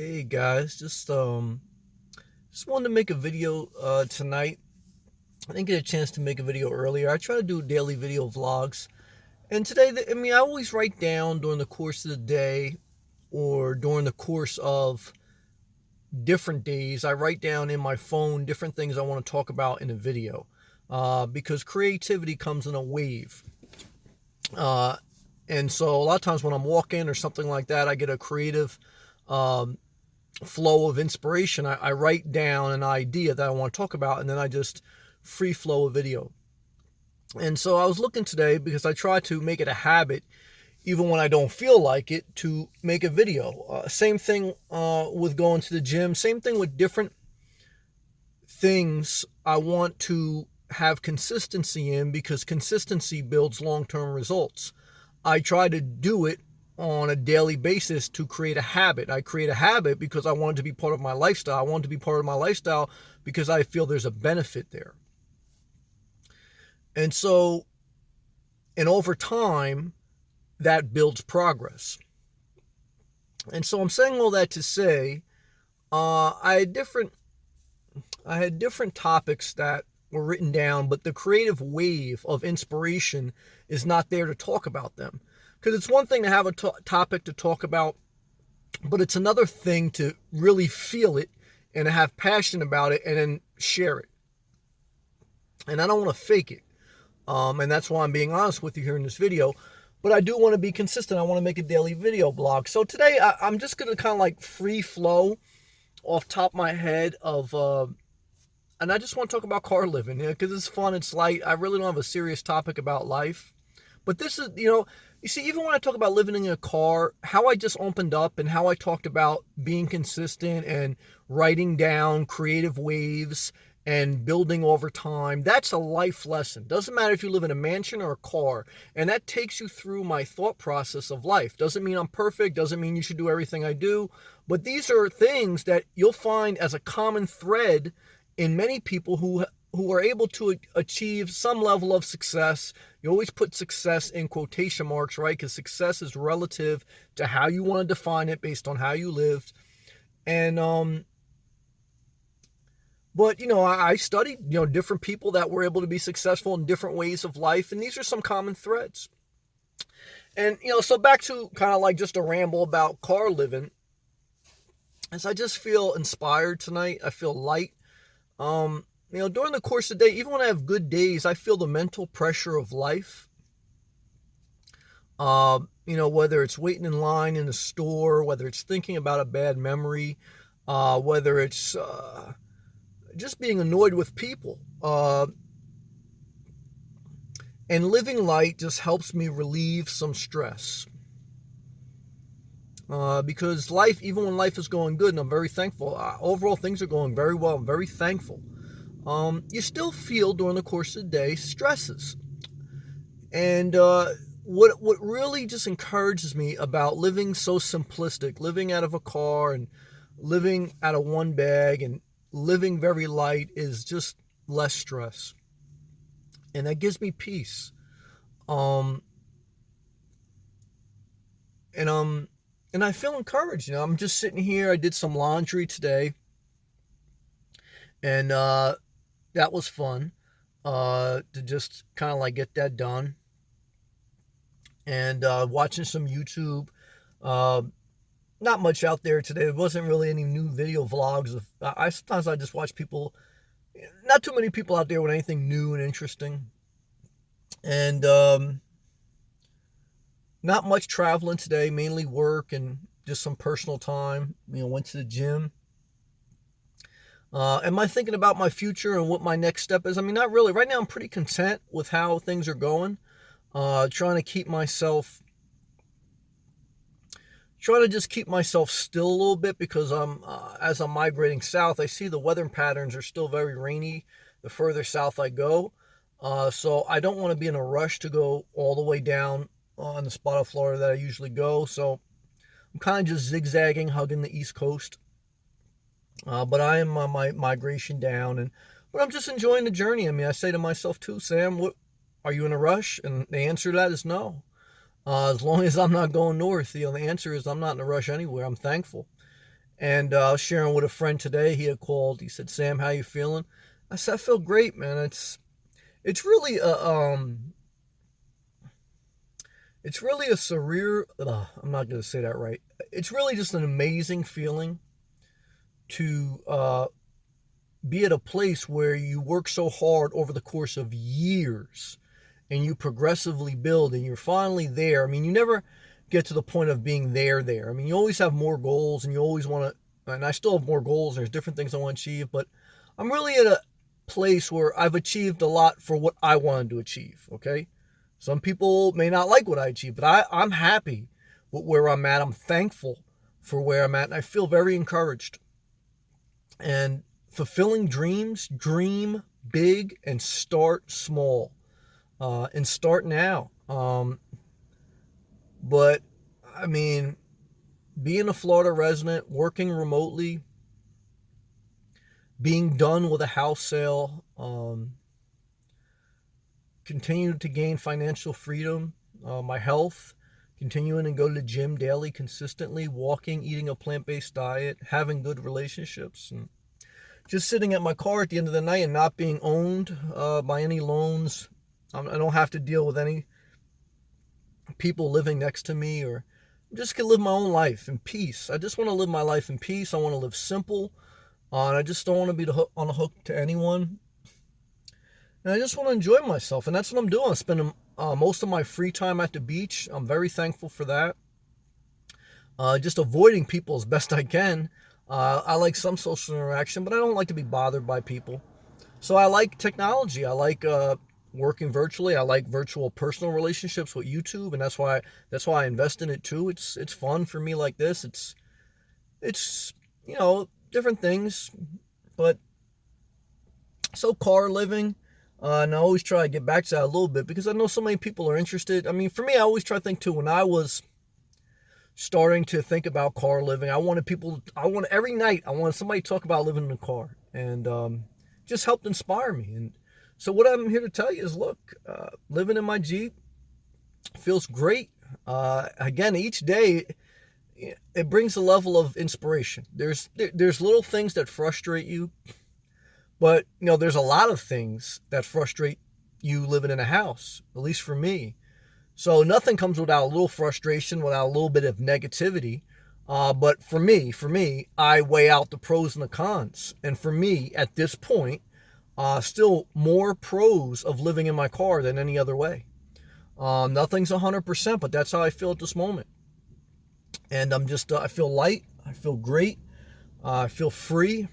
Hey guys, just wanted to make a video tonight. I didn't get a chance to make a video earlier. I try to do daily video vlogs. And today, I always write down during the course of the day or during the course of different days. I write down in my phone different things I want to talk about in a video because creativity comes in a wave. Uh, and so a lot of times when I'm walking or something like that, I get a creative um, flow of inspiration. I write down an idea that I want to talk about, and then I just free flow a video. And so I was looking today because I try to make it a habit, even when I don't feel like it, to make a video. Same thing with going to the gym. Same thing with different things I want to have consistency in because consistency builds long-term results. I try to do it on a daily basis to create a habit. I create a habit because I want it to be part of my lifestyle. I want it to be part of my lifestyle because I feel there's a benefit there. And so, and over time, that builds progress. And so I'm saying all that to say, I had different topics that were written down, but the creative wave of inspiration is not there to talk about them. Because it's one thing to have a topic to talk about, but it's another thing to really feel it and to have passion about it and then share it. And I don't want to fake it. And that's why I'm being honest with you here in this video. But I do want to be consistent. I want to make a daily video blog. So today I'm just going to kind of like free flow off top of my head of and I just want to talk about car living, because it's fun, it's light. I really don't have a serious topic about life. But this is, you see, even when I talk about living in a car, how I just opened up and how I talked about being consistent and writing down creative waves and building over time, that's a life lesson. Doesn't matter if you live in a mansion or a car. And that takes you through my thought process of life. Doesn't mean I'm perfect, doesn't mean you should do everything I do. But these are things that you'll find as a common thread in many people who are able to achieve some level of success. You always put success in quotation marks, right? Because success is relative to how you want to define it based on how you lived. And but I studied different people that were able to be successful in different ways of life, and these are some common threads. And so back to kind of like just a ramble about car living. As I just feel inspired tonight, I feel light. During the course of the day, even when I have good days, I feel the mental pressure of life. Whether it's waiting in line in a store, whether it's thinking about a bad memory, whether it's just being annoyed with people. And living light just helps me relieve some stress. Because life, even when life is going good, and I'm very thankful, overall things are going very well, I'm very thankful. You still feel during the course of the day stresses. And what really just encourages me about living so simplistic, living out of a car and living out of one bag and living very light, is just less stress. And that gives me peace. And I feel encouraged. I'm just sitting here. I did some laundry today, and that was fun to just kind of like get that done. And watching some YouTube. Not much out there today. There wasn't really any new video vlogs. Sometimes I just watch people. Not too many people out there with anything new and interesting. And not much traveling today, mainly work and just some personal time. Went to the gym. Am I thinking about my future and what my next step is? Not really. Right now, I'm pretty content with how things are going. Trying to just keep myself still a little bit because as I'm migrating south, I see the weather patterns are still very rainy the further south I go. So I don't want to be in a rush to go all the way down on the spot of Florida that I usually go. So I'm kind of just zigzagging, hugging the East Coast. But I am on my migration down, but I'm just enjoying the journey. I say to myself too, Sam, what are you in a rush? And the answer to that is no. As long as I'm not going north, the answer is I'm not in a rush anywhere. I'm thankful. And I was sharing with a friend today. He had called. He said, "Sam, how you feeling?" I said, "I feel great, man. It's really a it's really a surreal. I'm not going to say that right. It's really just an amazing feeling to be at a place where you work so hard over the course of years and you progressively build and you're finally there. I mean, you never get to the point of being there. I mean, you always have more goals and you always want to, and I still have more goals. And there's different things I want to achieve, but I'm really at a place where I've achieved a lot for what I wanted to achieve. Okay. Some people may not like what I achieved, but I'm happy with where I'm at. I'm thankful for where I'm at, and I feel very encouraged. And fulfilling dreams, dream big and start small, and start now. But I mean, being a Florida resident, working remotely, being done with a house sale, continue to gain financial freedom, my health, continuing to go to the gym daily, consistently, walking, eating a plant-based diet, having good relationships, and just sitting at my car at the end of the night and not being owned by any loans. I don't have to deal with any people living next to me, or I'm just gonna live my own life in peace. I just want to live my life in peace. I want to live simple, and I just don't want to be on a hook to anyone. And I just want to enjoy myself, and that's what I'm doing. I'm spending most of my free time at the beach. I'm very thankful for that. Just avoiding people as best I can. I like some social interaction, but I don't like to be bothered by people. So I like technology. I like working virtually. I like virtual personal relationships with YouTube, and that's why I invest in it too. It's fun for me like this. It's different things, but so car living. And I always try to get back to that a little bit because I know so many people are interested. I mean, for me, I always try to think too. When I was starting to think about car living, I wanted every night, I wanted somebody to talk about living in a car, and just helped inspire me. And so what I'm here to tell you is, look, living in my Jeep feels great. Again, each day, it brings a level of inspiration. There's little things that frustrate you, but there's a lot of things that frustrate you living in a house, at least for me. So nothing comes without a little frustration, without a little bit of negativity. But for me, I weigh out the pros and the cons. And for me, at this point, still more pros of living in my car than any other way. Nothing's 100%, but that's how I feel at this moment. And I feel light. I feel great. I feel free.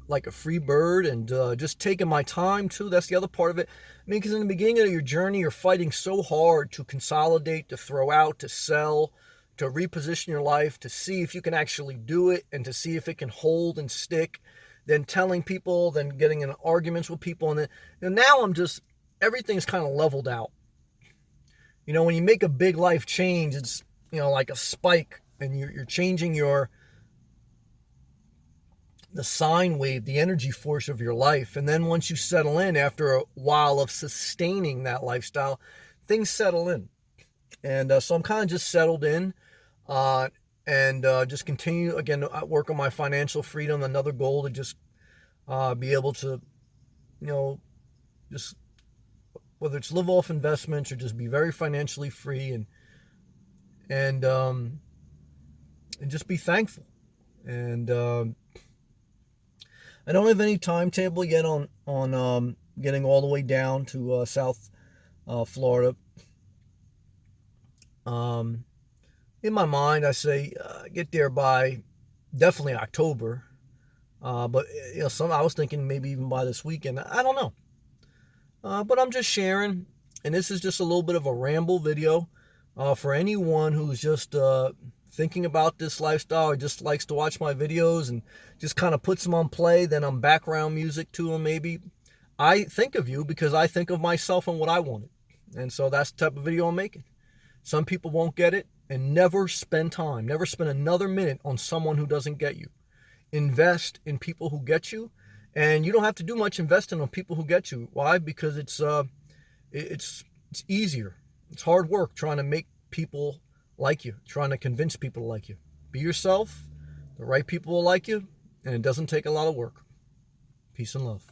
Like a free bird, and just taking my time too. That's the other part of it. I mean, because in the beginning of your journey, you're fighting so hard to consolidate, to throw out, to sell, to reposition your life, to see if you can actually do it, and to see if it can hold and stick. Then telling people, then getting in arguments with people, and now everything's kind of leveled out. When you make a big life change, it's like a spike, and you're changing the sine wave, the energy force of your life. And then once you settle in, after a while of sustaining that lifestyle, things settle in. And so I'm kind of just settled in, and just continue, again, to work on my financial freedom. Another goal to just be able to, just whether it's live off investments or just be very financially free, and just be thankful. And I don't have any timetable yet on getting all the way down to South Florida. In my mind, I say get there by definitely October, but I was thinking maybe even by this weekend. I don't know, but I'm just sharing, and this is just a little bit of a ramble video for anyone who's just thinking about this lifestyle, or just likes to watch my videos and just kind of puts them on play, then I'm background music to them maybe. I think of you because I think of myself and what I wanted. And so that's the type of video I'm making. Some people won't get it, and never spend another minute on someone who doesn't get you. Invest in people who get you, and you don't have to do much investing on people who get you. Why? Because it's easier. It's hard work trying to make people like you, trying to convince people to like you. Be yourself, The right people will like you, and it doesn't take a lot of work. Peace and love.